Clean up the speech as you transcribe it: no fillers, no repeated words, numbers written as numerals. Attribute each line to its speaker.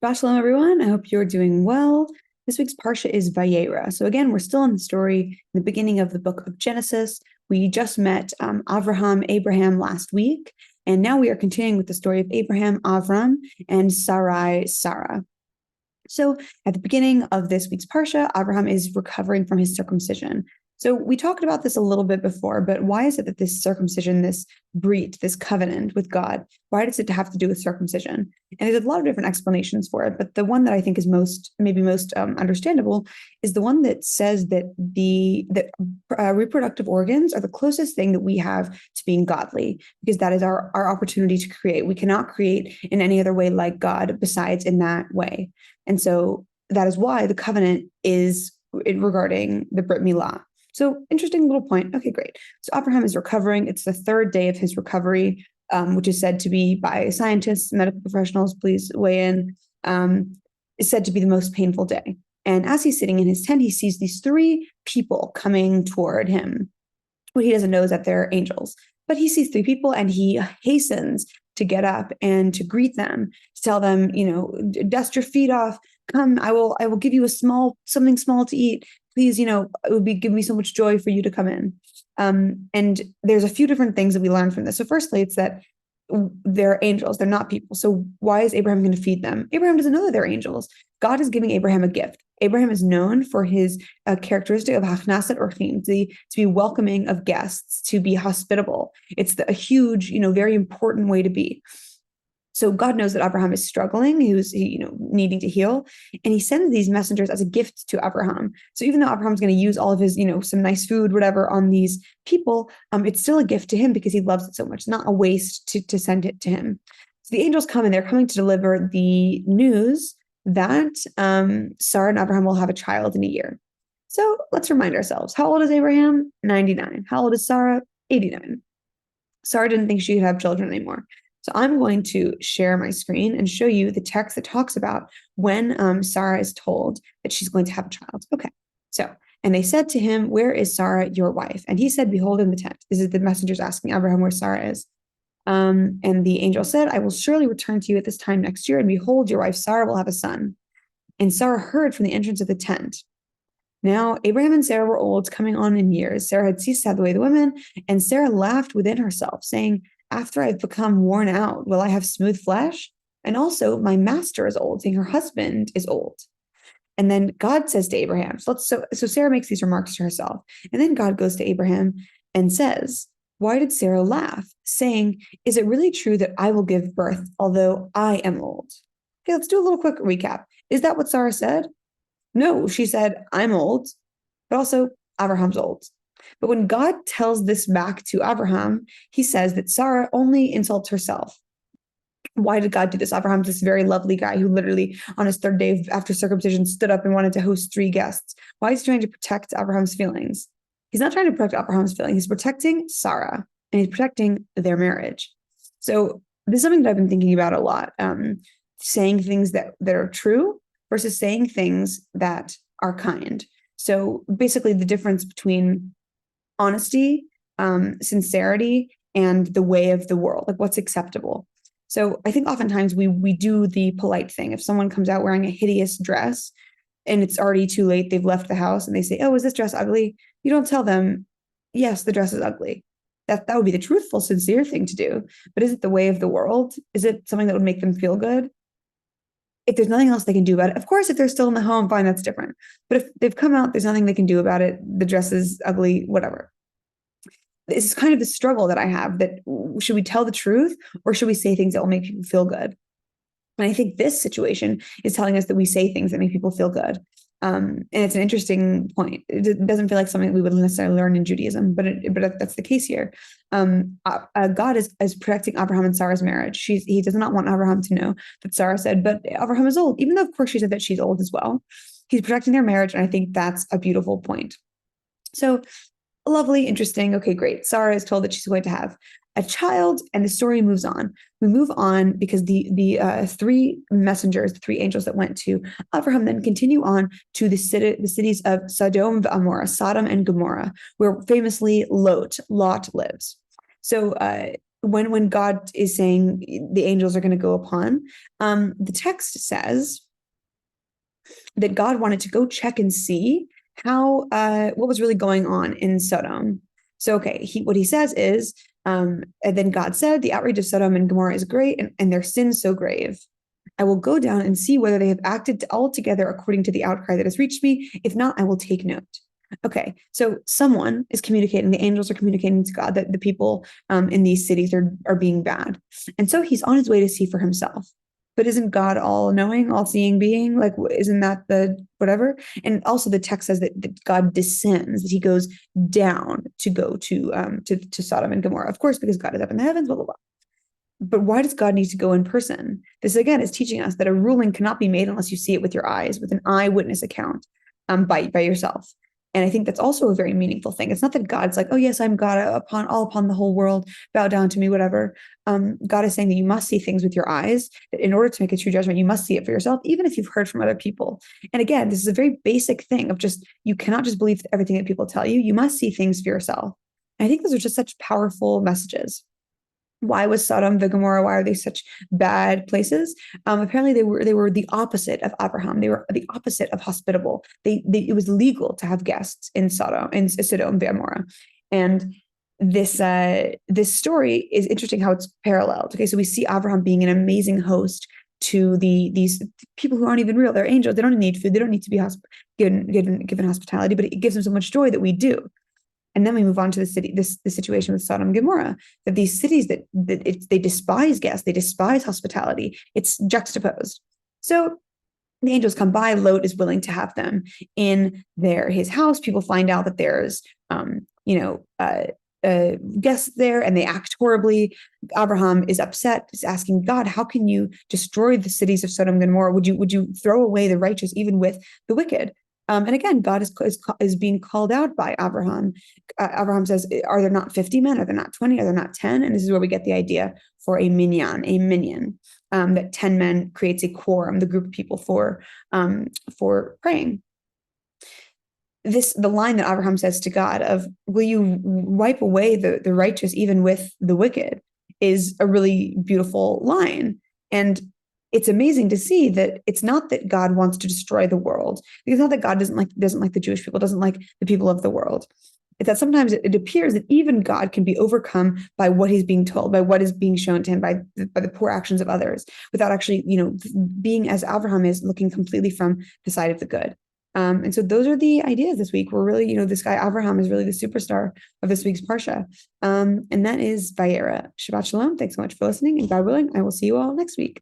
Speaker 1: Shalom, everyone. I hope you're doing well. This week's Parsha is Vayera. So again, we're still in the story in the beginning of the book of Genesis. We just met Abraham last week, and now we are continuing with the story of Abraham, Avram, and Sarai, Sarah. So at the beginning of this week's Parsha, Abraham is recovering from his circumcision. So we talked about this a little bit before, but why is it that this circumcision, this brit, this covenant with God, why does it have to do with circumcision? And there's a lot of different explanations for it, but the one that I think is most understandable is the one that says that reproductive organs are the closest thing that we have to being godly, because that is our opportunity to create. We cannot create in any other way like God besides in that way. And so that is why the covenant is regarding the Brit Milah. So interesting little point. Okay, great. So Abraham is recovering. It's the third day of his recovery, which is said to be, by scientists, medical professionals, please weigh in, is said to be the most painful day. And as he's sitting in his tent, he sees these three people coming toward him. What he doesn't know is that they're angels. But he sees three people and he hastens to get up and to greet them, to tell them, dust your feet off. Come, I will give you something small to eat. Please, it would give me so much joy for you to come in. And there's a few different things that we learn from this. So firstly, it's that they're angels. They're not people. So why is Abraham going to feed them? Abraham doesn't know that they're angels. God is giving Abraham a gift. Abraham is known for his characteristic of hachnasat orchim, to be welcoming of guests, to be hospitable. It's a huge, very important way to be. So God knows that Abraham is struggling, who's needing to heal, and he sends these messengers as a gift to Abraham. So even though Abraham's going to use all of his, some nice food, whatever, on these people, it's still a gift to him because he loves it so much. It's not a waste to send it to him. So the angels come and they're coming to deliver the news that Sarah and Abraham will have a child in a year. So let's remind ourselves: how old is Abraham? 99. How old is Sarah? 89. Sarah didn't think she could have children anymore. So I'm going to share my screen and show you the text that talks about when Sarah is told that she's going to have a child. Okay, and they said to him, "Where is Sarah, your wife?" And he said, "Behold, in the tent." This is the messengers asking Abraham where Sarah is. And the angel said, "I will surely return to you at this time next year, and behold, your wife Sarah will have a son." And Sarah heard from the entrance of the tent. Now, Abraham and Sarah were old, coming on in years. Sarah had ceased to have the way of the women, and Sarah laughed within herself, saying, "After I've become worn out, will I have smooth flesh? And also, my master is old," saying her husband is old. And then God says to Abraham, so Sarah makes these remarks to herself. And then God goes to Abraham and says, "Why did Sarah laugh?" saying, "Is it really true that I will give birth, although I am old?" Okay, let's do a little quick recap. Is that what Sarah said? No, she said, "I'm old," but also Abraham's old. But when God tells this back to Abraham, he says that Sarah only insults herself. Why did God do this? Abraham's this very lovely guy who literally, on his third day after circumcision, stood up and wanted to host 3 guests. Why is he trying to protect Abraham's feelings? He's not trying to protect Abraham's feelings. He's protecting Sarah, and he's protecting their marriage. So this is something that I've been thinking about a lot, saying things that are true versus saying things that are kind. So basically the difference between honesty, sincerity, and the way of the world, like what's acceptable. So I think oftentimes we do the polite thing. If someone comes out wearing a hideous dress and it's already too late, they've left the house, and they say, "Oh, is this dress ugly?" You don't tell them, "Yes, the dress is ugly." That would be the truthful, sincere thing to do. But is it the way of the world? Is it something that would make them feel good? If there's nothing else they can do about it, of course, if they're still in the home, fine, that's different. But if they've come out, there's nothing they can do about it. The dress is ugly, whatever. This is kind of the struggle that I have, that should we tell the truth or should we say things that will make people feel good? And I think this situation is telling us that we say things that make people feel good. And it's an interesting point. It doesn't feel like something that we would necessarily learn in Judaism, but that's the case here. God is protecting Abraham and Sarah's marriage. He does not want Abraham to know that Sarah said, "But Abraham is old," even though of course she said that she's old as well. He's protecting their marriage, and I think that's a beautiful point. So lovely, interesting. Okay, great. Sarah is told that she's going to have a child, and the story moves on. We move on because the 3 messengers, the 3 angels that went to Abraham, then continue on to the cities of Sodom and Sodom and Gomorrah, where famously Lot lives. So when God is saying the angels are going to go upon, the text says that God wanted to go check and see how what was really going on in Sodom. So okay, what he says is, and then God said, the outrage of Sodom and Gomorrah is great, and their sin so grave. I will go down and see whether they have acted altogether according to the outcry that has reached me. If not, I will take note. Okay, so someone is communicating, the angels are communicating to God that the people in these cities are being bad. And so he's on his way to see for himself. But isn't God all knowing, all seeing being? Like, isn't that the whatever? And also the text says that God descends, that he goes down to go to Sodom and Gomorrah. Of course, because God is up in the heavens, blah, blah, blah. But why does God need to go in person? This, again, is teaching us that a ruling cannot be made unless you see it with your eyes, with an eyewitness account by yourself. And I think that's also a very meaningful thing. It's not that God's like, oh, yes, I'm God upon the whole world, bow down to me, whatever. God is saying that you must see things with your eyes, that in order to make a true judgment, you must see it for yourself, even if you've heard from other people. And again, this is a very basic thing of just, you cannot just believe everything that people tell you. You must see things for yourself. And I think those are just such powerful messages. Why was Sodom and Gomorrah? Why are they such bad places? Apparently, they were the opposite of Abraham. They were the opposite of hospitable. It was legal to have guests in Sodom and Gomorrah, and this story is interesting how it's paralleled. Okay, so we see Abraham being an amazing host to these people who aren't even real. They're angels. They don't need food. They don't need to be given hospitality, but it gives them so much joy that we do. And then we move on to the situation with Sodom and Gomorrah, that these cities they despise guests, they despise hospitality. It's juxtaposed. So the angels come by. Lot is willing to have them in his house. People find out that there's guests there, and they act horribly. Abraham is upset. He's asking God, "How can you destroy the cities of Sodom and Gomorrah? Would you throw away the righteous even with the wicked?" And again, God is being called out by Abraham. Abraham says, "Are there not 50 men? Are there not 20? Are there not 10?" And this is where we get the idea for a minion. That 10 men creates a quorum, the group of people for praying. The line that Abraham says to God of, "Will you wipe away the righteous even with the wicked?" is a really beautiful line. And it's amazing to see that it's not that God wants to destroy the world. It's not that God doesn't like the Jewish people, doesn't like the people of the world. It's that sometimes it appears that even God can be overcome by what he's being told, by what is being shown to him, by the poor actions of others, without actually, being as Abraham is, looking completely from the side of the good. And so those are the ideas this week. We're really, this guy Abraham is really the superstar of this week's Parsha. And that is Vayera. Shabbat Shalom. Thanks so much for listening. And God willing, I will see you all next week.